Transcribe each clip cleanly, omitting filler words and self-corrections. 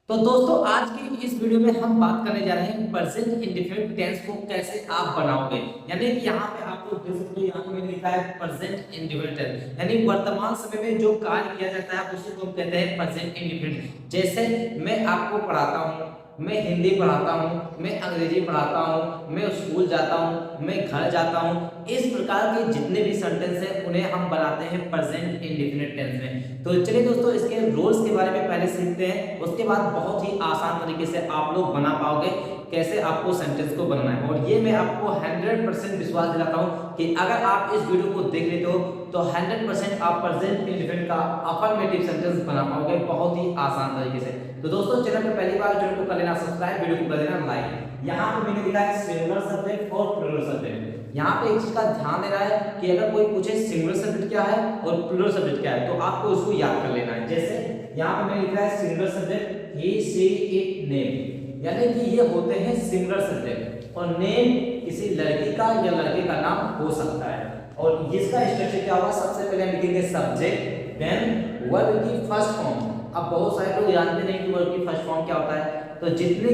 तो दोस्तों आज की इस वीडियो में हम बात करने जा रहे हैं प्रेजेंट इंडेफिनिट टेंस को कैसे आप बनाओगे। यानी कि यहाँ पे आप लोग देख सकते हो, यहाँ पे मैंने लिखा है प्रेजेंट इंडेफिनिट टेंस, यानी वर्तमान समय में जो कार्य किया जाता है उसी को हम कहते हैं प्रेजेंट इंडेफिनिट। जैसे मैं आपको पढ़ाता हूँ, मैं हिंदी पढ़ाता हूँ, मैं अंग्रेजी पढ़ाता हूँ, मैं स्कूल जाता हूँ, मैं घर जाता हूँ, इस प्रकार के जितने भी सेंटेंस हैं उन्हें हम बनाते हैं प्रेजेंट इंडेफिनिट टेंस में। तो चलिए दोस्तों इसके रूल्स के बारे में पहले सीखते हैं, उसके बाद बहुत ही आसान तरीके से आप लोग बना पाओगे कैसे आपको सेंटेंस को बनाना है। और ये मैं आपको 100% विश्वास दिलाता हूँ कि अगर आप इस वीडियो को देख लेते हो तो 100% आप प्रेजेंट इंडेफिनिट का अफर्मेटिव सेंटेंस बना पाओगे बहुत ही आसान तरीके से। तो दोस्तों चैनल पर पहली बार चैनल को कर लेना सब्सक्राइब, वीडियो को कर देना लाइक। यहाँ पे मैंने लिखा है सिंगुलर सब्जेक्ट और प्लूरल सब्जेक्ट। यहाँ पे एक चीज का ध्यान देना है कि अगर कोई पूछे सिंगुलर सब्जेक्ट क्या है और प्लूरल सब्जेक्ट क्या है तो आपको उसको याद कर लेना है। जैसे यहाँ पे मैंने लिखा है singular subject he she it name, यानी कि ये होते हैं सिंगुलर सब्जेक्ट और नेम किसी लड़की का या लड़के का नाम हो सकता है। और इसका स्ट्रक्चर क्या होगा, सबसे पहले हम लिखेंगे सब्जेक्ट देन वर्ब की फर्स्ट फॉर्म। अब बहुत सारे लोग जानते नहीं कि वर्ब की फर्स्ट फॉर्म क्या होता है, तो जितने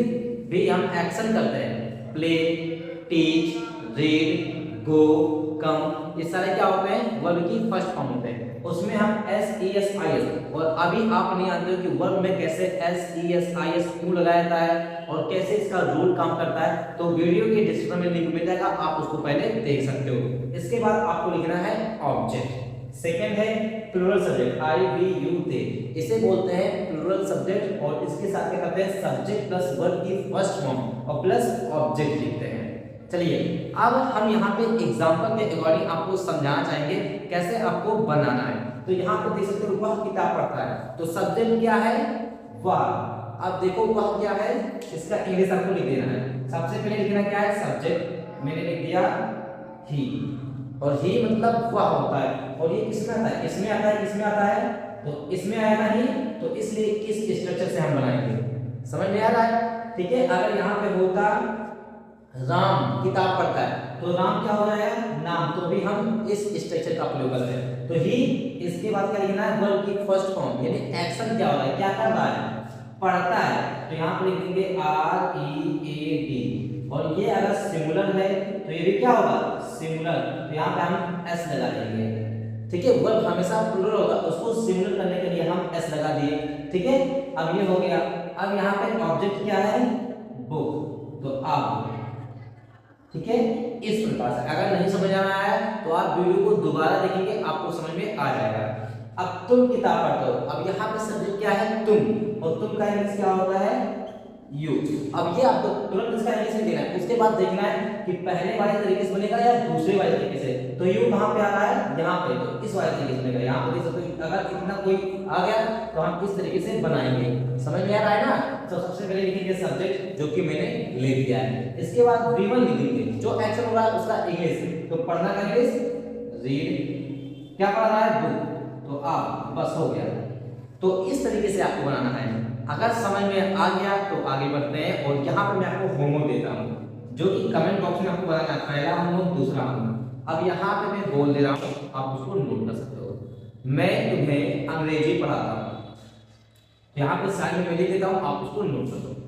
भी हम एक्शन करते हैं प्ले, टीच, रीड, गो, कम, ये सारे क्या होते हैं वर्ब की फर्स्ट फॉर्म होते हैं। उसमें हम S E S I S, और अभी आप नहीं जानते हो कि वर्ब में कैसे S E S I S क्यों लगाया जाता है और कैसे इसका रूल काम करता है, तो वीडियो के डिस्क्रिप्शन में लिंक मिल जाएगा, आप उसको पहले देख सकते हो। इसके बाद आपको लिखना है ऑब्जेक्ट। सेकंड है plural subject I we you they, इसे बोलते हैं प्लूरल सब्जेक्ट और इसके साथ क्या करते हैं सब्जेक्ट प्लस वर्ब की फर्स्ट फॉर्म और प्लस ऑब्जेक्ट लिखते हैं। चलिए अब हम यहाँ पे एग्जांपल के अकॉर्डिंग आपको समझाना चाहेंगे कैसे आपको बनाना है। तो यहाँ पे देख सकते हो वह किताब पढ़ता है, तो सब्जेक्ट क्या है वह। अब देखो वह क्या है, इसका इंग्लिश आपको लिख देना है। सबसे पहले लिखना क्या है सब्जेक्ट, मैंने लिख दिया ही, और ही मतलब वह होता है। और ये किसमें आता है, इसमें आता है, किसमें आता है, तो इसमें आएगा ही, तो इसलिए किस स्ट्रक्चर से हम बनाएंगे, समझ में आ रहा है। ठीक है, अगर यहाँ पे होता राम किताब पढ़ता है तो राम क्या हो जाएगा नाम, तो भी हम इस स्ट्रक्चर का प्रयोग करते हैं। तो ही, इसके बाद क्या लिखना है वर्ब की फर्स्ट फॉर्म, यानी एक्शन क्या हो रहा है, क्या कर रहा है पढ़ता है, तो यहाँ पर लिखेंगे आर ई ए डी। और ये अगर सिंगुलर है तो ये भी क्या होगा सिंगुलर, तो यहाँ पे हम एस लगा देंगे। ठीक है, वर्ब हमेशा प्लूरल होगा, उसको सिंगुलर करने के लिए हम एस लगा दिए। ठीक है, अब ये हो गया। अब यहाँ पे ऑब्जेक्ट क्या है बुक, तो आप, ठीक है, इस प्रकार से। अगर नहीं समझ आ रहा है तो आप वीडियो को दोबारा देखेंगे, आपको समझ में आ जाएगा। अब तुम किताब पढ़ते हो, अब यहाँ पे सब्जेक्ट क्या है तुम, और तुम का इंग्लिश क्या होता है यू। अब ये आपको तुरंत इसका इंग्लिश में देना है, उसके बाद देखना है कि पहले वाले तरीके से बनेगा या दूसरे वाले तरीके से। तो यू कहाँ पे आ रहा है यहाँ पे, तो इस वाले तरीके से बनेगा। यहाँ पे देख सकते हो अगर इतना कोई आ गया तो हम इस तरीके से बनाएंगे, समझ में आ रहा है ना। तो सबसे पहले लिखेंगे सब्जेक्ट जो कि मैंने ले दिया है, इसके बाद V1 लिखेंगे जो एक्शन हो रहा है उसका इंग्लिश, तो पढ़ना का इंग्लिश रीड, क्या पढ़ रहा है बुक, तो आप, बस हो गया। तो इस तरीके से आपको बनाना है। अगर समझ में आ गया तो आगे बढ़ते हैं, और यहाँ पर मैं आपको होमवर्क देता हूँ जो कि कमेंट बॉक्स में आपको बताना है, पहला होमवर्क दूसरा होमवर्क। अब यहाँ पे मैं बोल दे रहा हूँ, आप उसको नोट कर सकते हो। मैं तुम्हें अंग्रेजी पढ़ाता हूँ, यहाँ पे साइड में मैं लिख देता हूँ, आप उसको नोट कर सकते हो।